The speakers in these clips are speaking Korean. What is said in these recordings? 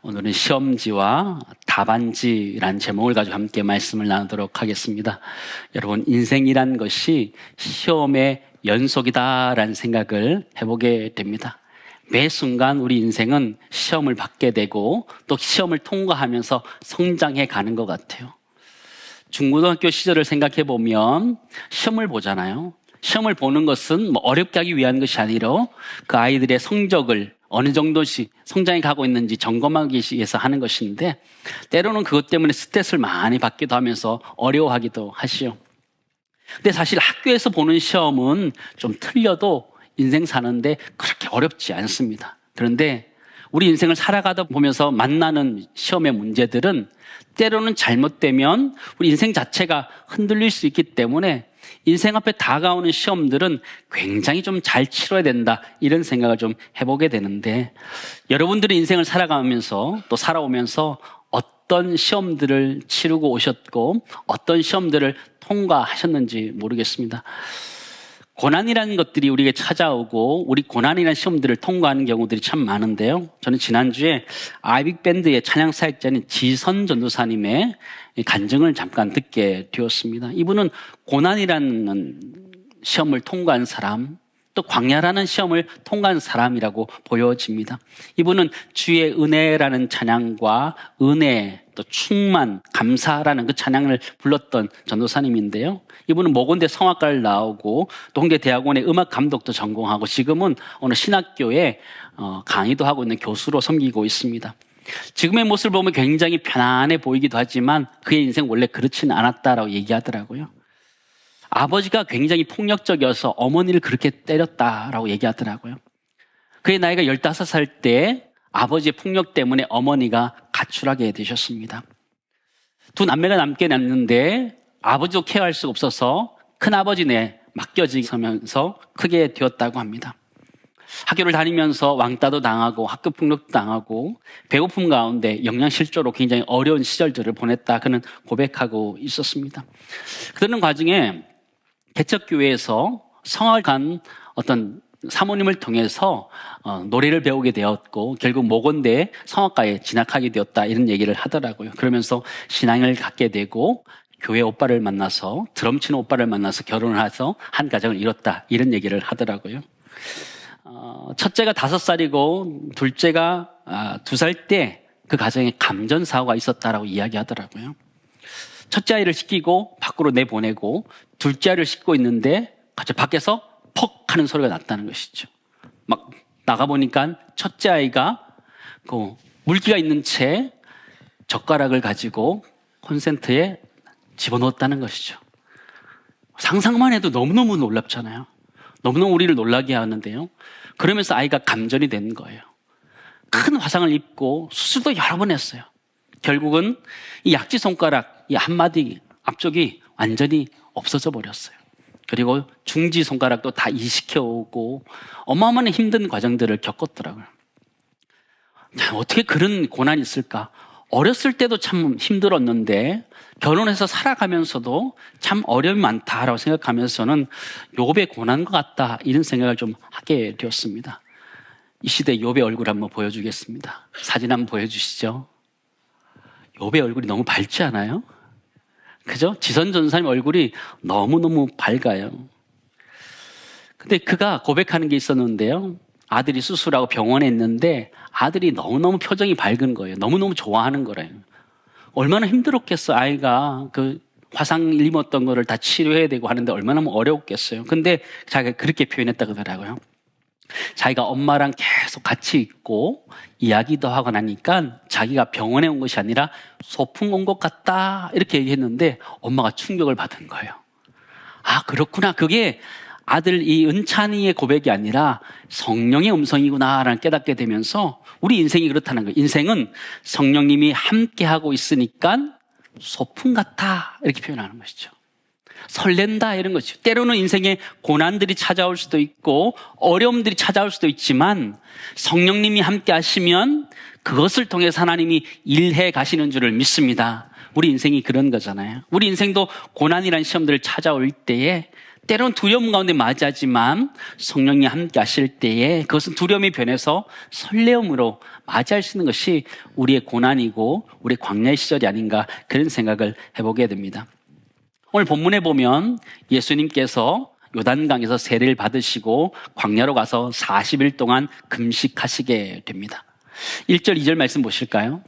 오늘은 시험지와 답안지라는 제목을 가지고 함께 말씀을 나누도록 하겠습니다. 여러분, 인생이란 것이 시험의 연속이다라는 생각을 해보게 됩니다. 매 순간 우리 인생은 시험을 받게 되고 또 시험을 통과하면서 성장해 가는 것 같아요. 중고등학교 시절을 생각해 보면 시험을 보잖아요. 시험을 보는 것은 어렵게 하기 위한 것이 아니라 그 아이들의 성적을 어느 정도씩 성장해 가고 있는지 점검하기 위해서 하는 것인데, 때로는 그것 때문에 스트레스를 많이 받기도 하면서 어려워하기도 하시요. 근데 사실 학교에서 보는 시험은 좀 틀려도 인생 사는데 그렇게 어렵지 않습니다. 그런데 우리 인생을 살아가다 보면서 만나는 시험의 문제들은 때로는 잘못되면 우리 인생 자체가 흔들릴 수 있기 때문에 인생 앞에 다가오는 시험들은 굉장히 좀 잘 치러야 된다, 이런 생각을 좀 해보게 되는데, 여러분들이 인생을 살아가면서 또 살아오면서 어떤 시험들을 치르고 오셨고 어떤 시험들을 통과하셨는지 모르겠습니다. 고난이라는 것들이 우리에게 찾아오고 우리 고난이라는 시험들을 통과하는 경우들이 참 많은데요, 저는 지난주에 아이빅밴드의 찬양 사역자인 지선 전도사님의 간증을 잠깐 듣게 되었습니다. 이분은 고난이라는 시험을 통과한 사람, 또 광야라는 시험을 통과한 사람이라고 보여집니다. 이분은 주의 은혜라는 찬양과 은혜, 또 충만, 감사라는 그 찬양을 불렀던 전도사님인데요, 이분은 모건대 성악과를 나오고 또 홍대대학원의 음악 감독도 전공하고 지금은 어느 신학교에 강의도 하고 있는 교수로 섬기고 있습니다. 지금의 모습을 보면 굉장히 편안해 보이기도 하지만 그의 인생 원래 그렇지는 않았다라고 얘기하더라고요. 아버지가 굉장히 폭력적이어서 어머니를 그렇게 때렸다라고 얘기하더라고요. 그의 나이가 15살 때 아버지의 폭력 때문에 어머니가 가출하게 되셨습니다. 두 남매가 남게 났는데 아버지도 케어할 수가 없어서 큰아버지네 맡겨지면서 크게 되었다고 합니다. 학교를 다니면서 왕따도 당하고 학교 폭력도 당하고 배고픔 가운데 영양실조로 굉장히 어려운 시절들을 보냈다, 그는 고백하고 있었습니다. 그러는 과정에 개척교회에서 성악을 간 어떤 사모님을 통해서 노래를 배우게 되었고 결국 모건대 성악과에 진학하게 되었다, 이런 얘기를 하더라고요. 그러면서 신앙을 갖게 되고 교회 오빠를 만나서, 드럼 치는 오빠를 만나서 결혼을 해서 한 가정을 이뤘다, 이런 얘기를 하더라고요. 첫째가 5살이고 둘째가 2살 때 그 가정에 감전사고가 있었다라고 이야기하더라고요. 첫째 아이를 씻기고 밖으로 내보내고 둘째 아이를 씻고 있는데 갑자기 밖에서 퍽 하는 소리가 났다는 것이죠. 막 나가보니까 첫째 아이가 그 물기가 있는 채 젓가락을 가지고 콘센트에 집어넣었다는 것이죠. 상상만 해도 너무너무 놀랍잖아요. 너무너무 우리를 놀라게 하는데요, 그러면서 아이가 감전이 된 거예요. 큰 화상을 입고 수술도 여러 번 했어요. 결국은 이 약지 손가락, 이 한마디 앞쪽이 완전히 없어져 버렸어요. 그리고 중지 손가락도 다 이식해 오고 어마어마한 힘든 과정들을 겪었더라고요. 자, 어떻게 그런 고난이 있을까? 어렸을 때도 참 힘들었는데 결혼해서 살아가면서도 참 어려움이 많다라고 생각하면서는 욥의 고난인 것 같다, 이런 생각을 좀 하게 되었습니다. 이 시대 욥의 얼굴 한번 보여주겠습니다. 사진 한번 보여주시죠. 욥의 얼굴이 너무 밝지 않아요? 그죠? 지선 전사님 얼굴이 너무너무 밝아요. 근데 그가 고백하는 게 있었는데요, 아들이 수술하고 병원에 있는데 아들이 너무너무 표정이 밝은 거예요. 너무너무 좋아하는 거래요. 얼마나 힘들었겠어. 아이가 그 화상 입었던 거를 다 치료해야 되고 하는데 얼마나 어려웠겠어요. 근데 자기가 그렇게 표현했다 그러더라고요. 자기가 엄마랑 계속 같이 있고 이야기도 하고 나니까 자기가 병원에 온 것이 아니라 소풍 온 것 같다, 이렇게 얘기했는데 엄마가 충격을 받은 거예요. 아, 그렇구나. 그게 아들 이 은찬이의 고백이 아니라 성령의 음성이구나라는 깨닫게 되면서 우리 인생이 그렇다는 거예요. 인생은 성령님이 함께하고 있으니까 소풍 같아, 이렇게 표현하는 것이죠. 설렌다, 이런 것이죠. 때로는 인생에 고난들이 찾아올 수도 있고 어려움들이 찾아올 수도 있지만 성령님이 함께 하시면 그것을 통해서 하나님이 일해 가시는 줄을 믿습니다. 우리 인생이 그런 거잖아요. 우리 인생도 고난이라는 시험들을 찾아올 때에 때로는 두려움 가운데 맞이하지만 성령이 함께 하실 때에 그것은 두려움이 변해서 설레움으로 맞이할 수 있는 것이 우리의 고난이고 우리의 광야의 시절이 아닌가, 그런 생각을 해보게 됩니다. 오늘 본문에 보면 예수님께서 요단강에서 세례를 받으시고 광야로 가서 40일 동안 금식하시게 됩니다. 1절, 2절 말씀 보실까요?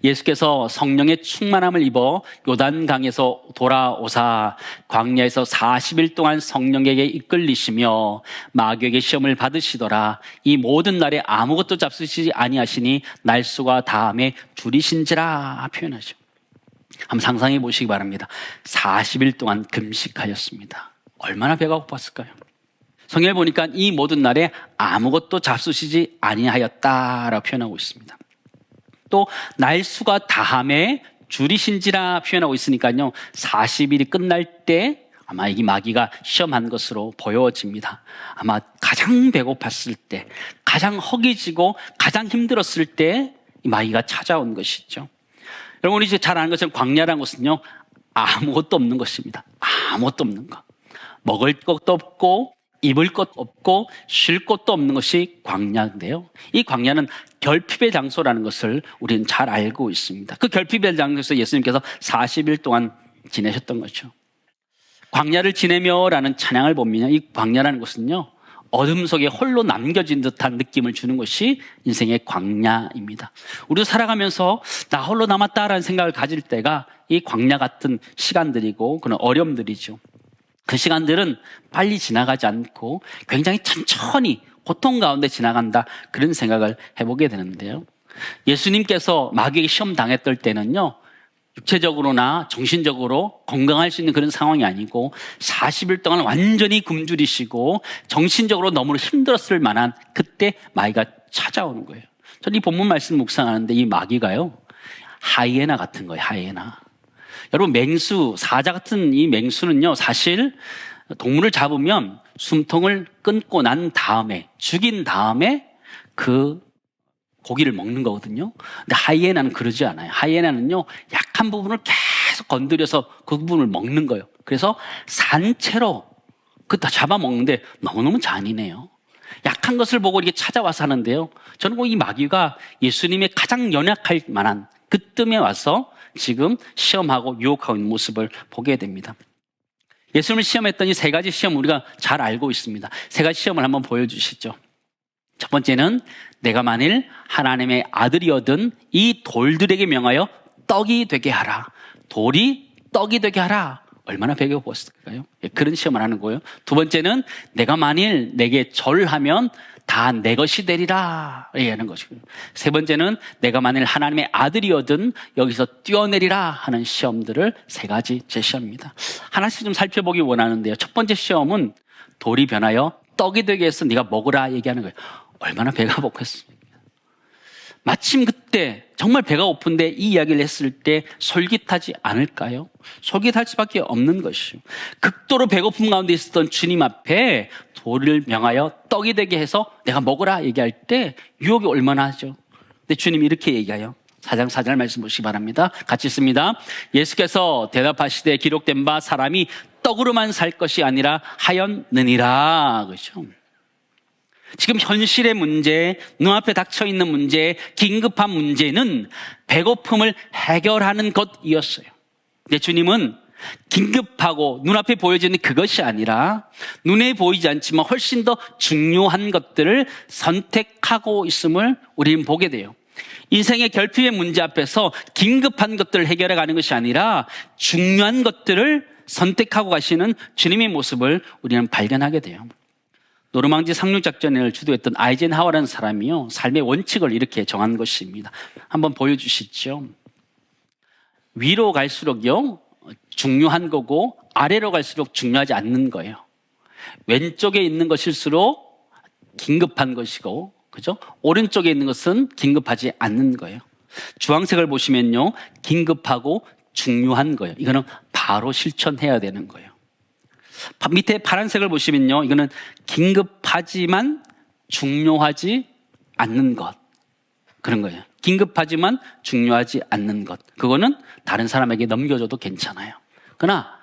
예수께서 성령의 충만함을 입어 요단강에서 돌아오사 광야에서 40일 동안 성령에게 이끌리시며 마귀에게 시험을 받으시더라. 이 모든 날에 아무것도 잡수시지 아니하시니 날수가 다함에 줄이신지라 표현하죠. 한번 상상해 보시기 바랍니다. 40일 동안 금식하였습니다. 얼마나 배가 고팠을까요? 성경에 보니까 이 모든 날에 아무것도 잡수시지 아니하였다라고 표현하고 있습니다. 또 날수가 다함에 줄이신지라 표현하고 있으니까요, 40일이 끝날 때 아마 이 마귀가 시험한 것으로 보여집니다. 아마 가장 배고팠을 때, 가장 허기지고 가장 힘들었을 때 이 마귀가 찾아온 것이죠. 여러분이 이제 잘 아는 것처럼 광야라는 것은요, 아무것도 없는 것입니다. 아무것도 없는 것. 먹을 것도 없고 입을 것도 없고 쉴 것도 없는 것이 광야인데요, 이 광야는 결핍의 장소라는 것을 우리는 잘 알고 있습니다. 그 결핍의 장소에서 예수님께서 40일 동안 지내셨던 거죠. 광야를 지내며라는 찬양을 보면 이 광야라는 것은요, 어둠 속에 홀로 남겨진 듯한 느낌을 주는 것이 인생의 광야입니다. 우리도 살아가면서 나 홀로 남았다라는 생각을 가질 때가 이 광야 같은 시간들이고 그런 어려움들이죠. 그 시간들은 빨리 지나가지 않고 굉장히 천천히 고통 가운데 지나간다, 그런 생각을 해보게 되는데요, 예수님께서 마귀에게 시험 당했을 때는요, 육체적으로나 정신적으로 건강할 수 있는 그런 상황이 아니고 40일 동안 완전히 굶주리시고 정신적으로 너무 힘들었을 만한 그때 마귀가 찾아오는 거예요. 저는 이 본문 말씀 묵상하는데 이 마귀가요, 하이에나 같은 거예요. 하이에나. 여러분, 맹수, 사자 같은 이 맹수는요, 사실 동물을 잡으면 숨통을 끊고 난 다음에, 죽인 다음에 그 고기를 먹는 거거든요. 근데 하이에나는 그러지 않아요. 하이에나는요, 약한 부분을 계속 건드려서 그 부분을 먹는 거예요. 그래서 산채로 그 다 잡아먹는데 너무너무 잔인해요. 약한 것을 보고 이렇게 찾아와서 하는데요, 저는 이 마귀가 예수님의 가장 연약할 만한 그 뜸에 와서 지금 시험하고 유혹하고 있는 모습을 보게 됩니다. 예수님을 시험했던 이 세 가지 시험 우리가 잘 알고 있습니다. 세 가지 시험을 한번 보여주시죠. 첫 번째는 내가 만일 하나님의 아들이거든 이 돌들에게 명하여 떡이 되게 하라. 돌이 떡이 되게 하라. 얼마나 배가 고팠을까요? 그런 시험을 하는 거예요. 두 번째는 내가 만일 내게 절하면 다 내 것이 되리라 얘기하는 것이고요. 세 번째는 내가 만일 하나님의 아들이거든 여기서 뛰어내리라 하는 시험들을 세 가지 제시합니다. 하나씩 좀 살펴보기 원하는데요, 첫 번째 시험은 돌이 변하여 떡이 되게 해서 네가 먹으라 얘기하는 거예요. 얼마나 배가 고팠습니까? 마침 그때 정말 배가 고픈데 이 이야기를 했을 때 솔깃하지 않을까요? 솔깃할 수밖에 없는 것이죠. 극도로 배고픔 가운데 있었던 주님 앞에 돌을 명하여 떡이 되게 해서 내가 먹으라 얘기할 때 유혹이 얼마나 하죠. 근데 주님이 이렇게 얘기해요. 4장 4절 말씀 보시기 바랍니다. 같이 읽습니다. 예수께서 대답하시되 기록된 바 사람이 떡으로만 살 것이 아니라 하였느니라. 그렇죠? 지금 현실의 문제, 눈앞에 닥쳐있는 문제, 긴급한 문제는 배고픔을 해결하는 것이었어요. 근데 주님은 긴급하고 눈앞에 보여지는 그것이 아니라 눈에 보이지 않지만 훨씬 더 중요한 것들을 선택하고 있음을 우리는 보게 돼요. 인생의 결핍의 문제 앞에서 긴급한 것들을 해결해 가는 것이 아니라 중요한 것들을 선택하고 가시는 주님의 모습을 우리는 발견하게 돼요. 노르망디 상륙작전을 주도했던 아이젠하워라는 사람이요, 삶의 원칙을 이렇게 정한 것입니다. 한번 보여주시죠. 위로 갈수록요 중요한 거고 아래로 갈수록 중요하지 않는 거예요. 왼쪽에 있는 것일수록 긴급한 것이고, 그죠? 오른쪽에 있는 것은 긴급하지 않는 거예요. 주황색을 보시면요, 긴급하고 중요한 거예요. 이거는 바로 실천해야 되는 거예요. 밑에 파란색을 보시면요, 이거는 긴급하지만 중요하지 않는 것, 그런 거예요. 긴급하지만 중요하지 않는 것, 그거는 다른 사람에게 넘겨줘도 괜찮아요. 그러나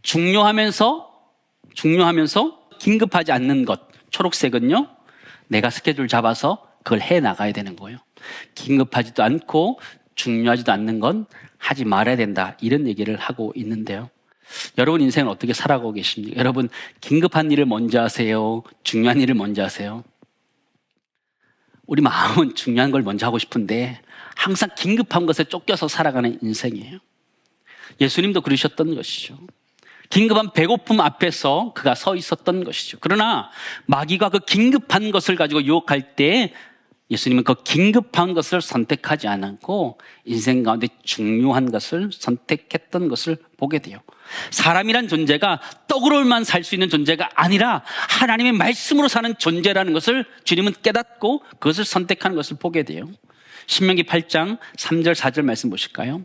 중요하면서 중요하면서 긴급하지 않는 것. 초록색은요, 내가 스케줄 잡아서 그걸 해 나가야 되는 거예요. 긴급하지도 않고 중요하지도 않는 건 하지 말아야 된다. 이런 얘기를 하고 있는데요. 여러분 인생을 어떻게 살아가고 계십니까? 여러분 긴급한 일을 먼저 하세요? 중요한 일을 먼저 하세요? 우리 마음은 중요한 걸 먼저 하고 싶은데 항상 긴급한 것에 쫓겨서 살아가는 인생이에요. 예수님도 그러셨던 것이죠. 긴급한 배고픔 앞에서 그가 서 있었던 것이죠. 그러나 마귀가 그 긴급한 것을 가지고 유혹할 때 예수님은 그 긴급한 것을 선택하지 않았고 인생 가운데 중요한 것을 선택했던 것을 보게 돼요. 사람이란 존재가 떡으로만 살 수 있는 존재가 아니라 하나님의 말씀으로 사는 존재라는 것을 주님은 깨닫고 그것을 선택하는 것을 보게 돼요. 신명기 8장 3절 4절 말씀 보실까요?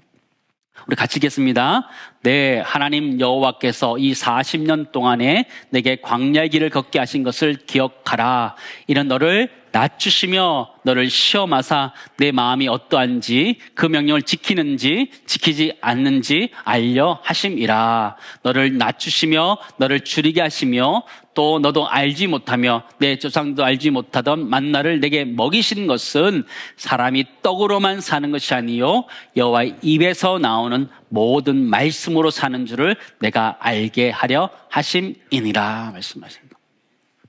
우리 같이 읽겠습니다. 네, 하나님 여호와께서 이 40년 동안에 내게 광야의 길을 걷게 하신 것을 기억하라. 이는 너를 낮추시며 너를 시험하사 내 마음이 어떠한지 그 명령을 지키는지 지키지 않는지 알려 하심이라. 너를 낮추시며 너를 줄이게 하시며 또 너도 알지 못하며 내 조상도 알지 못하던 만나를 내게 먹이신 것은 사람이 떡으로만 사는 것이 아니요 여호와의 입에서 나오는 모든 말씀으로 사는 줄을 내가 알게 하려 하심이니라 말씀하십니다.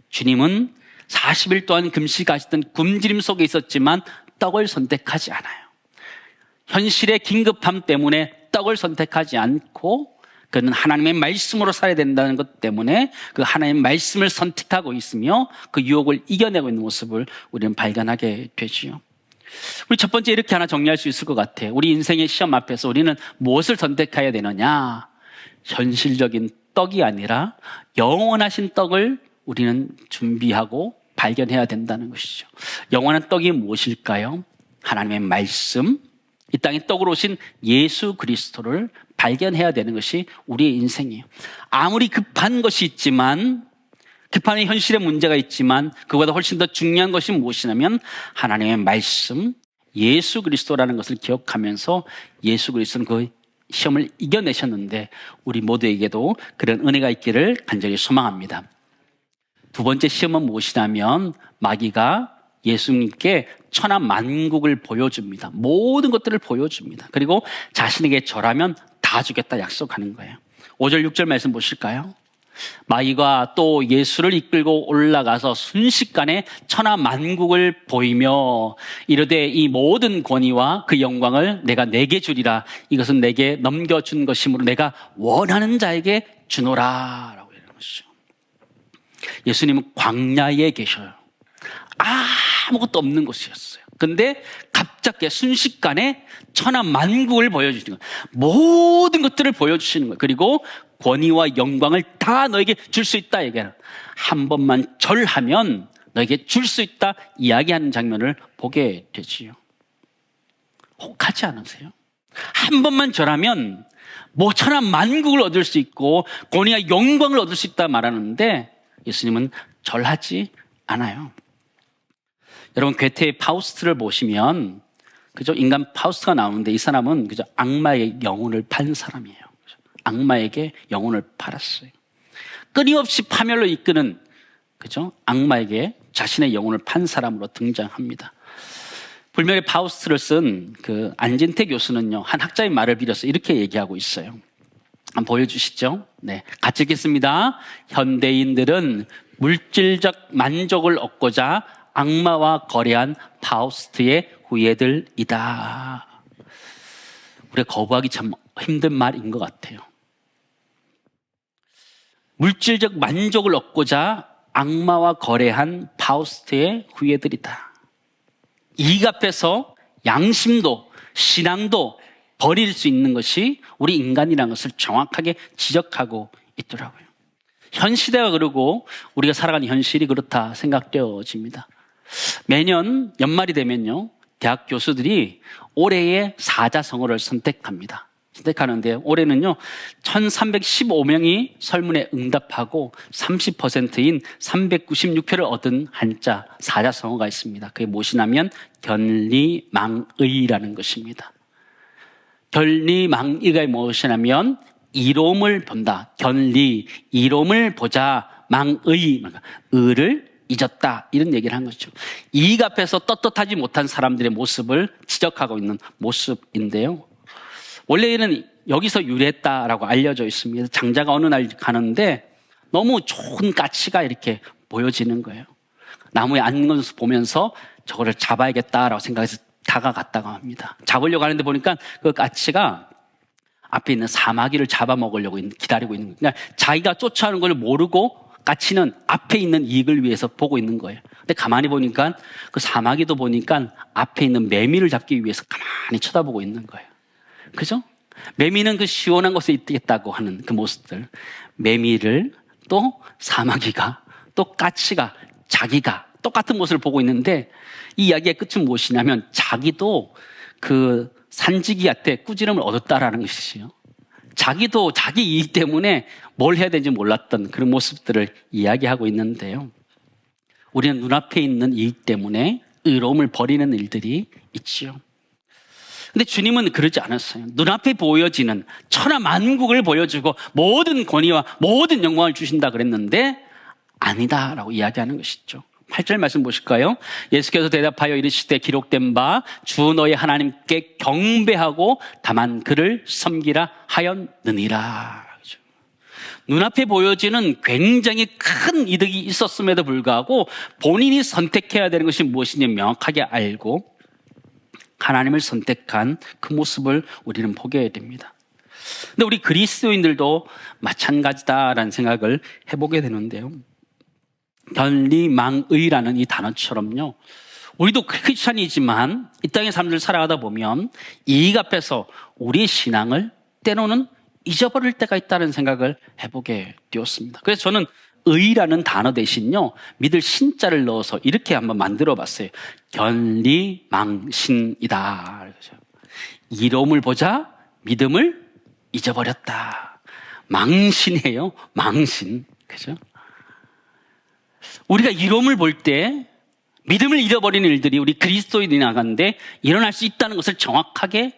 주님은 40일 동안 금식하시던 굶주림 속에 있었지만 떡을 선택하지 않아요. 현실의 긴급함 때문에 떡을 선택하지 않고 그는 하나님의 말씀으로 살아야 된다는 것 때문에 그 하나님의 말씀을 선택하고 있으며 그 유혹을 이겨내고 있는 모습을 우리는 발견하게 되지요. 우리 첫 번째 이렇게 하나 정리할 수 있을 것 같아요. 우리 인생의 시험 앞에서 우리는 무엇을 선택해야 되느냐? 현실적인 떡이 아니라 영원하신 떡을 우리는 준비하고 발견해야 된다는 것이죠. 영원한 떡이 무엇일까요? 하나님의 말씀, 이 땅에 떡으로 오신 예수 그리스도를 발견해야 되는 것이 우리의 인생이에요. 아무리 급한 것이 있지만, 급한 현실의 문제가 있지만 그보다 훨씬 더 중요한 것이 무엇이냐면 하나님의 말씀, 예수 그리스도라는 것을 기억하면서 예수 그리스도는 그 시험을 이겨내셨는데 우리 모두에게도 그런 은혜가 있기를 간절히 소망합니다. 두 번째 시험은 무엇이냐면 마귀가 예수님께 천하만국을 보여줍니다. 모든 것들을 보여줍니다. 그리고 자신에게 절하면 다 주겠다 약속하는 거예요. 5절 6절 말씀 보실까요? 마귀가 또 예수를 이끌고 올라가서 순식간에 천하만국을 보이며 이르되 이 모든 권위와 그 영광을 내가 내게 주리라. 이것은 내게 넘겨준 것이므로 내가 원하는 자에게 주노라 라고 이러는 것이죠. 예수님은 광야에 계셔요. 아무것도 없는 곳이었어요. 근데 갑자기 순식간에 천하만국을 보여주시는 거예요. 모든 것들을 보여주시는 거예요. 그리고 권위와 영광을 다 너에게 줄 수 있다 얘기하는, 한 번만 절하면 너에게 줄 수 있다 이야기하는 장면을 보게 되지요. 혹하지 않으세요? 한 번만 절하면 뭐 천하만국을 얻을 수 있고 권위와 영광을 얻을 수 있다 말하는데 예수님은 절하지 않아요. 여러분 괴테의 파우스트를 보시면 그죠? 인간 파우스트가 나오는데 이 사람은 그죠? 악마의 영혼을 판 사람이에요. 그죠? 악마에게 영혼을 팔았어요. 끊임없이 파멸로 이끄는 그죠? 악마에게 자신의 영혼을 판 사람으로 등장합니다. 불멸의 파우스트를 쓴 그 안진태 교수는요, 한 학자의 말을 빌어서 이렇게 얘기하고 있어요. 한번 보여주시죠. 네, 같이 읽겠습니다. 현대인들은 물질적 만족을 얻고자 악마와 거래한 파우스트의 후예들이다. 우리가 거부하기 참 힘든 말인 것 같아요. 물질적 만족을 얻고자 악마와 거래한 파우스트의 후예들이다. 이익 앞에서 양심도 신앙도 버릴 수 있는 것이 우리 인간이라는 것을 정확하게 지적하고 있더라고요. 현 시대가 그러고 우리가 살아가는 현실이 그렇다 생각되어집니다. 매년 연말이 되면요, 대학 교수들이 올해의 사자성어를 선택합니다. 선택하는데 올해는요 1315명이 설문에 응답하고 30%인 396표를 얻은 한자 사자성어가 있습니다. 그게 무엇이냐면 견리망의라는 것입니다. 견리망의가 무엇이냐면 이로움을 본다. 견리, 이로움을 보자. 망의, 의를 잊었다. 이런 얘기를 한 거죠. 이익 앞에서 떳떳하지 못한 사람들의 모습을 지적하고 있는 모습인데요. 원래는 여기서 유래했다라고 알려져 있습니다. 장자가 어느 날 가는데 너무 좋은 까치가 이렇게 보여지는 거예요. 나무에 앉는 것을 보면서 저거를 잡아야겠다라고 생각해서 다가갔다고 합니다. 잡으려고 하는데 보니까 그 까치가 앞에 있는 사마귀를 잡아먹으려고 기다리고 있는 거예요. 그러니까 자기가 쫓아오는 걸 모르고 까치는 앞에 있는 이익을 위해서 보고 있는 거예요. 근데 가만히 보니까 그 사마귀도 보니까 앞에 있는 매미를 잡기 위해서 가만히 쳐다보고 있는 거예요. 그죠? 매미는 그 시원한 곳에 있겠다고 하는 그 모습들. 매미를 또 사마귀가 또 까치가 자기가 똑같은 모습을 보고 있는데 이 이야기의 끝은 무엇이냐면 자기도 그 산지기한테 꾸지람을 얻었다라는 것이지요. 자기도 자기 이익 때문에 뭘 해야 되는지 몰랐던 그런 모습들을 이야기하고 있는데요. 우리는 눈앞에 있는 이익 때문에 의로움을 버리는 일들이 있지요. 근데 주님은 그러지 않았어요. 눈앞에 보여지는 천하만국을 보여주고 모든 권위와 모든 영광을 주신다 그랬는데 아니다라고 이야기하는 것이죠. 8절 말씀 보실까요? 예수께서 대답하여 이르시되 기록된 바 주 너의 하나님께 경배하고 다만 그를 섬기라 하였느니라. 눈앞에 보여지는 굉장히 큰 이득이 있었음에도 불구하고 본인이 선택해야 되는 것이 무엇인지 명확하게 알고 하나님을 선택한 그 모습을 우리는 보게 됩니다. 근데 우리 그리스도인들도 마찬가지다라는 생각을 해보게 되는데요. 견리망의라는 이 단어처럼요. 우리도 크리스찬이지만 이 땅의 삶을 살아가다 보면 이익 앞에서 우리의 신앙을 때로는 잊어버릴 때가 있다는 생각을 해보게 되었습니다. 그래서 저는 의라는 단어 대신요, 믿을 신자를 넣어서 이렇게 한번 만들어 봤어요. 견리망신이다. 이로움을 보자 믿음을 잊어버렸다. 망신이에요. 망신. 그죠? 우리가 이로움을 볼 때 믿음을 잃어버리는 일들이 우리 그리스도인이 나가는데 일어날 수 있다는 것을 정확하게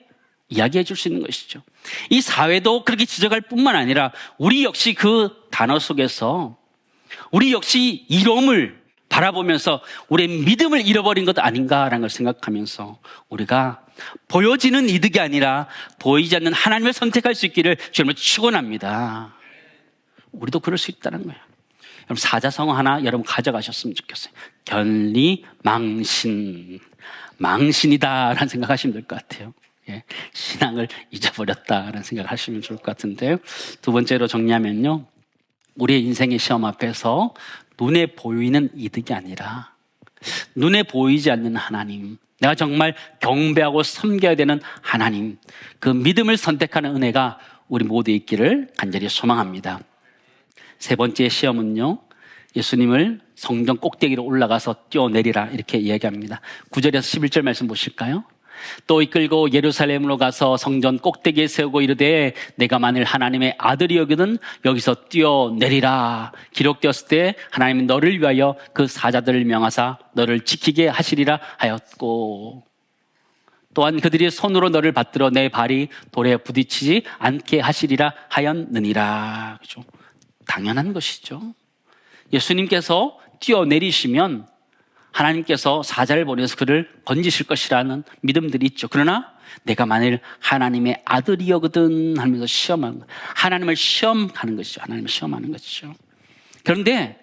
이야기해 줄 수 있는 것이죠. 이 사회도 그렇게 지적할 뿐만 아니라 우리 역시 그 단어 속에서 우리 역시 이로움을 바라보면서 우리의 믿음을 잃어버린 것 아닌가라는 걸 생각하면서 우리가 보여지는 이득이 아니라 보이지 않는 하나님을 선택할 수 있기를 주님을 축원합니다. 우리도 그럴 수 있다는 거예요. 여러분 사자성어 하나 여러분 가져가셨으면 좋겠어요. 견리망신. 망신이다라는 생각하시면 될 것 같아요. 예, 신앙을 잊어버렸다라는 생각을 하시면 좋을 것 같은데요. 두 번째로 정리하면요. 우리의 인생의 시험 앞에서 눈에 보이는 이득이 아니라 눈에 보이지 않는 하나님, 내가 정말 경배하고 섬겨야 되는 하나님, 그 믿음을 선택하는 은혜가 우리 모두에 있기를 간절히 소망합니다. 세 번째 시험은요, 예수님을 성전 꼭대기로 올라가서 뛰어내리라 이렇게 이야기합니다. 9절에서 11절 말씀 보실까요? 또 이끌고 예루살렘으로 가서 성전 꼭대기에 세우고 이르되 내가 만일 하나님의 아들이여거든 여기서 뛰어내리라. 기록되었을 때 하나님은 너를 위하여 그 사자들을 명하사 너를 지키게 하시리라 하였고, 또한 그들이 손으로 너를 받들어 내 발이 돌에 부딪히지 않게 하시리라 하였느니라. 그렇죠? 당연한 것이죠. 예수님께서 뛰어내리시면 하나님께서 사자를 보내서 그를 건지실 것이라는 믿음들이 있죠. 그러나 내가 만일 하나님의 아들이여거든 하면서 시험하는, 하나님을 시험하는 것이죠. 하나님을 시험하는 것이죠. 그런데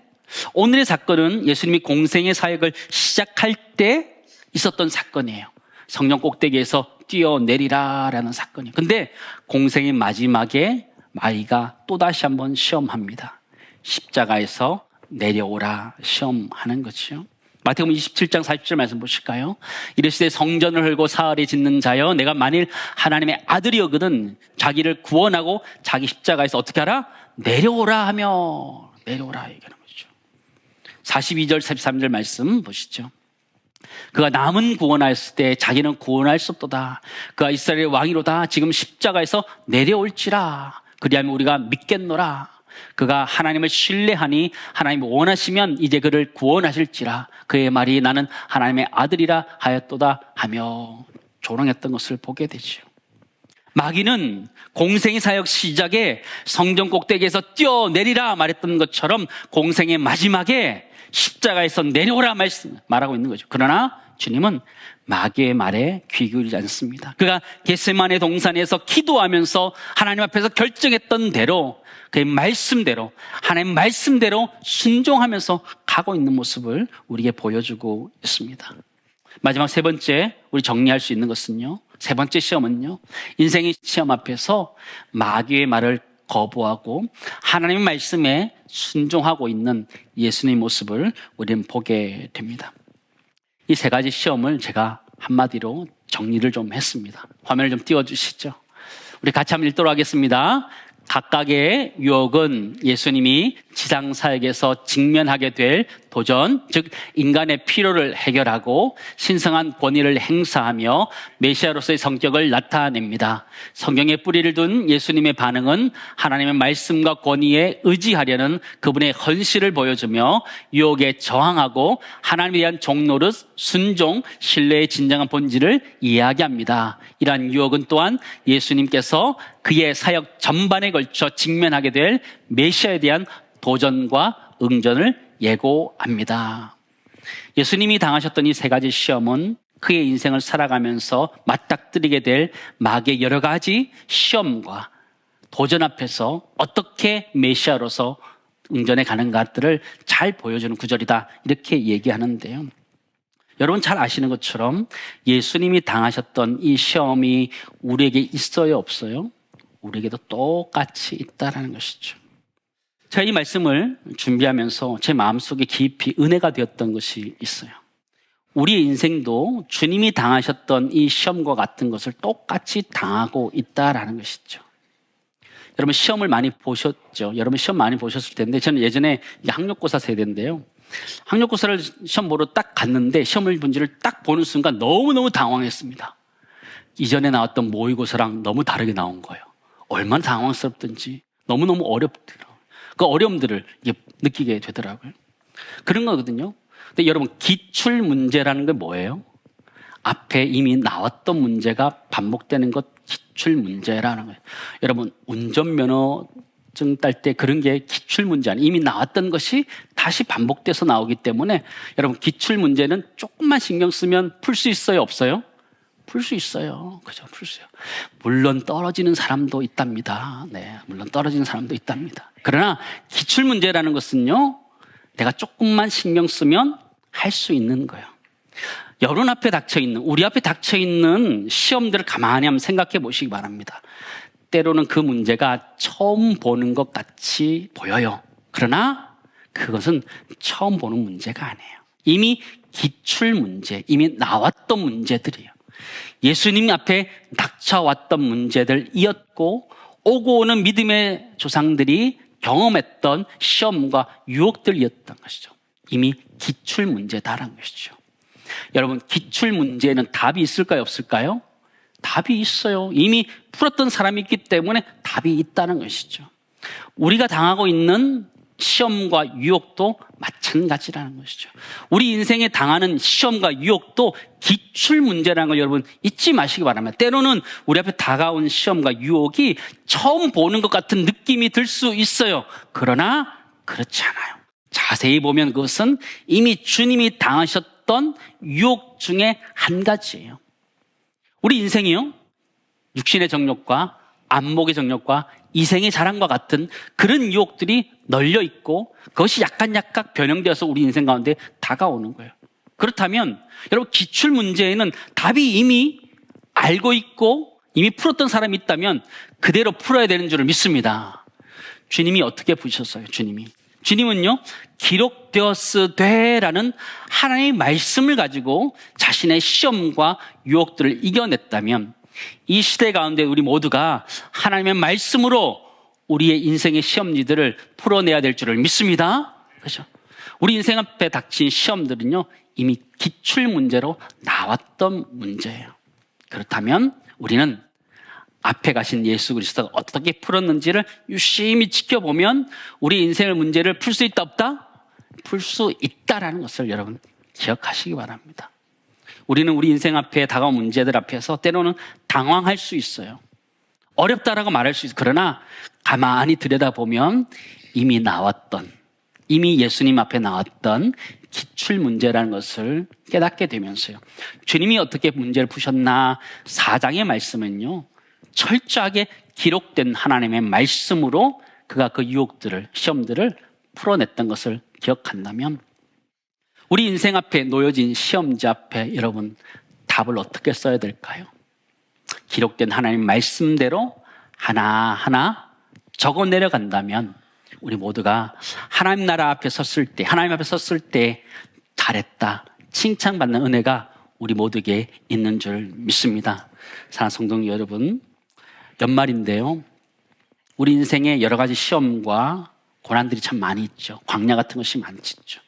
오늘의 사건은 예수님이 공생의 사역을 시작할 때 있었던 사건이에요. 성전 꼭대기에서 뛰어내리라라는 사건이에요. 근데 공생의 마지막에 마귀가 또다시 한번 시험합니다. 십자가에서 내려오라 시험하는 거죠. 마태복음 27장 40절 말씀 보실까요? 이르시되 성전을 헐고 사흘에 짓는 자여 내가 만일 하나님의 아들이거든 자기를 구원하고 자기 십자가에서 어떻게 하라? 내려오라 하며, 내려오라 얘기하는 거죠. 42절 43절 말씀 보시죠. 그가 남은 구원하였을 때 자기는 구원할 수 없도다. 그가 이스라엘의 왕이로다. 지금 십자가에서 내려올지라. 그리하면 우리가 믿겠노라. 그가 하나님을 신뢰하니 하나님이 원하시면 이제 그를 구원하실지라. 그의 말이 나는 하나님의 아들이라 하였도다 하며 조롱했던 것을 보게 되죠. 마귀는 공생의 사역 시작에 성전 꼭대기에서 뛰어내리라 말했던 것처럼 공생의 마지막에 십자가에서 내려오라 말하고 있는 거죠. 그러나 주님은 마귀의 말에 귀 기울이지 않습니다. 그가 겟세마네 동산에서 기도하면서 하나님 앞에서 결정했던 대로, 그의 말씀대로, 하나님 말씀대로 순종하면서 가고 있는 모습을 우리에게 보여주고 있습니다. 마지막 세 번째, 우리 정리할 수 있는 것은요, 세 번째 시험은요, 인생의 시험 앞에서 마귀의 말을 거부하고 하나님의 말씀에 순종하고 있는 예수님의 모습을 우리는 보게 됩니다. 이 세 가지 시험을 제가 한마디로 정리를 좀 했습니다. 화면을 좀 띄워주시죠. 우리 같이 한번 읽도록 하겠습니다. 각각의 유혹은 예수님이 지상사역에서 직면하게 될 도전, 즉 인간의 필요를 해결하고 신성한 권위를 행사하며 메시아로서의 성격을 나타냅니다. 성경에 뿌리를 둔 예수님의 반응은 하나님의 말씀과 권위에 의지하려는 그분의 헌신을 보여주며 유혹에 저항하고 하나님에 대한 종노릇, 순종, 신뢰의 진정한 본질을 이야기합니다. 이러한 유혹은 또한 예수님께서 그의 사역 전반에 걸쳐 직면하게 될 메시아에 대한 도전과 응전을 예고합니다. 예수님이 당하셨던 이 세 가지 시험은 그의 인생을 살아가면서 맞닥뜨리게 될 마귀의 여러 가지 시험과 도전 앞에서 어떻게 메시아로서 응전해 가는가들을 잘 보여주는 구절이다, 이렇게 얘기하는데요. 여러분 잘 아시는 것처럼 예수님이 당하셨던 이 시험이 우리에게 있어요, 없어요? 우리에게도 똑같이 있다라는 것이죠. 제가 이 말씀을 준비하면서 제 마음속에 깊이 은혜가 되었던 것이 있어요. 우리의 인생도 주님이 당하셨던 이 시험과 같은 것을 똑같이 당하고 있다라는 것이죠. 여러분 시험을 많이 보셨죠? 여러분 시험 많이 보셨을 텐데, 저는 예전에 학력고사 세대인데요. 학력고사를 시험 보러 딱 갔는데 시험을 본지를 딱 보는 순간 너무너무 당황했습니다. 이전에 나왔던 모의고사랑 너무 다르게 나온 거예요. 얼마나 당황스럽든지 너무너무 어렵더라고요. 그 어려움들을 느끼게 되더라고요. 그런 거거든요. 근데 여러분 기출 문제라는 게 뭐예요? 앞에 이미 나왔던 문제가 반복되는 것, 기출 문제라는 거예요. 여러분 운전면허증 딸 때 그런 게 기출 문제 아니에요. 이미 나왔던 것이 다시 반복돼서 나오기 때문에 여러분 기출 문제는 조금만 신경 쓰면 풀 수 있어요, 없어요? 풀 수 있어요. 그죠? 풀 수 있어요. 물론 떨어지는 사람도 있답니다. 네, 물론 떨어지는 사람도 있답니다. 그러나 기출문제라는 것은요, 내가 조금만 신경 쓰면 할 수 있는 거예요. 여러분 앞에 닥쳐있는, 우리 앞에 닥쳐있는 시험들을 가만히 한번 생각해 보시기 바랍니다. 때로는 그 문제가 처음 보는 것 같이 보여요. 그러나 그것은 처음 보는 문제가 아니에요. 이미 기출문제, 이미 나왔던 문제들이에요. 예수님 앞에 닥쳐왔던 문제들이었고, 오고 오는 믿음의 조상들이 경험했던 시험과 유혹들이었던 것이죠. 이미 기출문제다라는 것이죠. 여러분 기출문제에는 답이 있을까요, 없을까요? 답이 있어요. 이미 풀었던 사람이 있기 때문에 답이 있다는 것이죠. 우리가 당하고 있는 시험과 유혹도 마찬가지라는 것이죠. 우리 인생에 당하는 시험과 유혹도 기출 문제라는 걸 여러분 잊지 마시기 바랍니다. 때로는 우리 앞에 다가온 시험과 유혹이 처음 보는 것 같은 느낌이 들 수 있어요. 그러나 그렇지 않아요. 자세히 보면 그것은 이미 주님이 당하셨던 유혹 중에 한 가지예요. 우리 인생이요, 육신의 정욕과 안목의 정욕과 이생의 자랑과 같은 그런 유혹들이 널려 있고 그것이 약간 변형되어서 우리 인생 가운데 다가오는 거예요. 그렇다면 여러분 기출 문제에는 답이 이미 알고 있고 이미 풀었던 사람이 있다면 그대로 풀어야 되는 줄을 믿습니다. 주님이 어떻게 푸셨어요? 주님은요, 기록되었으되라는 하나님의 말씀을 가지고 자신의 시험과 유혹들을 이겨냈다면 이 시대 가운데 우리 모두가 하나님의 말씀으로 우리의 인생의 시험지들을 풀어내야 될 줄을 믿습니다. 그렇죠? 우리 인생 앞에 닥친 시험들은요, 이미 기출 문제로 나왔던 문제예요. 그렇다면 우리는 앞에 가신 예수 그리스도가 어떻게 풀었는지를 유심히 지켜보면 우리 인생의 문제를 풀 수 있다, 없다? 풀 수 있다라는 것을 여러분 기억하시기 바랍니다. 우리는 우리 인생 앞에 다가온 문제들 앞에서 때로는 당황할 수 있어요. 어렵다라고 말할 수 있어요. 그러나 가만히 들여다보면 이미 나왔던, 이미 예수님 앞에 나왔던 기출 문제라는 것을 깨닫게 되면서요. 주님이 어떻게 문제를 푸셨나? 4장의 말씀은요, 철저하게 기록된 하나님의 말씀으로 그가 그 유혹들을, 시험들을 풀어냈던 것을 기억한다면, 우리 인생 앞에 놓여진 시험지 앞에 여러분 답을 어떻게 써야 될까요? 기록된 하나님 말씀대로 하나하나 적어 내려간다면 우리 모두가 하나님 나라 앞에 섰을 때, 하나님 앞에 섰을 때 잘했다, 칭찬받는 은혜가 우리 모두에게 있는 줄 믿습니다. 사랑하는 성도 여러분, 연말인데요, 우리 인생에 여러 가지 시험과 고난들이 참 많이 있죠. 광야 같은 것이 많죠.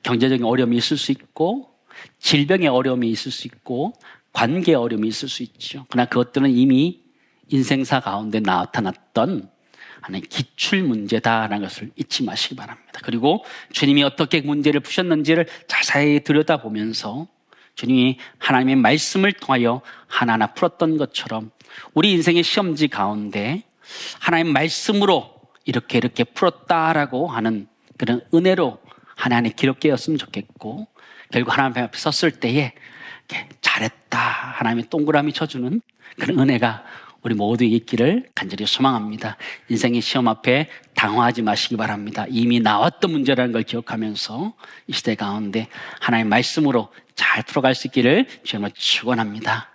경제적인 어려움이 있을 수 있고, 질병의 어려움이 있을 수 있고, 관계의 어려움이 있을 수 있죠. 그러나 그것들은 이미 인생사 가운데 나타났던 하나의 기출 문제다라는 것을 잊지 마시기 바랍니다. 그리고 주님이 어떻게 문제를 푸셨는지를 자세히 들여다보면서 주님이 하나님의 말씀을 통하여 하나하나 풀었던 것처럼 우리 인생의 시험지 가운데 하나님의 말씀으로 이렇게 풀었다라고 하는 그런 은혜로 하나님의 기록되었으면 좋겠고, 결국 하나님 앞에 섰을 때에 잘했다, 하나님의 동그라미 쳐주는 그런 은혜가 우리 모두에게 있기를 간절히 소망합니다. 인생의 시험 앞에 당황하지 마시기 바랍니다. 이미 나왔던 문제라는 걸 기억하면서 이 시대 가운데 하나님의 말씀으로 잘 풀어갈 수 있기를 주님으로 축원합니다.